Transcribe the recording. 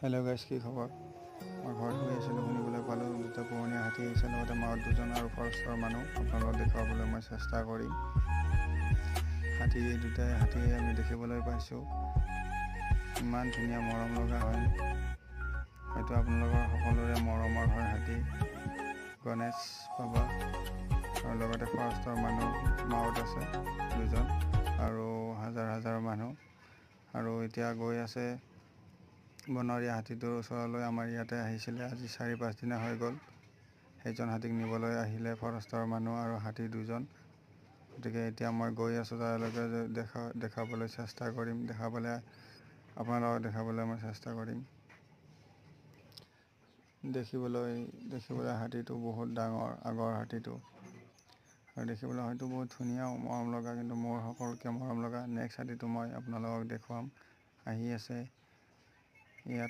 Hello' guys, কি খবৰ? মই ঘৰত শুই আছিলোঁ, শুনিবলৈ পালোঁ দুটা পুৰণীয়া হাতী আহিছে, লগতে মাহত দুজন আৰু ফৰেষ্টৰ মানুহ। আপোনালোকক দেখুৱাবলৈ মই চেষ্টা কৰিম। দুটাই হাতী আমি দেখিবলৈ পাইছোঁ। ইমান ধুনীয়া মৰম লগা হয়। হয়তো আপোনালোকৰ সকলোৰে মৰমৰ হয় হাতী। গণেশ বাবা আৰু লগতে ফৰেষ্টৰ মানুহ মাহত আছে দুজন আৰু হাজাৰ হাজাৰ মানুহ। আৰু এতিয়া গৈ আছে বনৰীয়া হাতীটোৰ ওচৰলৈ। আমাৰ ইয়াতে আহিছিলে আজি 4-5 দিনা হৈ গ'ল। সেইজন হাতীক নিবলৈ আহিলে ফৰেষ্টৰ মানুহ আৰু হাতী দুজন। গতিকে এতিয়া মই গৈ আছোঁ তালৈকে, দেখাবলৈ চেষ্টা কৰিম, আপোনালোকক দেখাবলৈ মই চেষ্টা কৰিম। দেখিবলৈ হাতীটো বহুত ডাঙৰ, আগৰ হাতীটো, আৰু দেখিবলৈ হয়তো বহুত ধুনীয়া মৰম লগা, কিন্তু মোৰ সকলোতকৈ মৰম লগা নেক্সট হাতীটো মই আপোনালোকক দেখুৱাম। আহি আছে ইয়াত।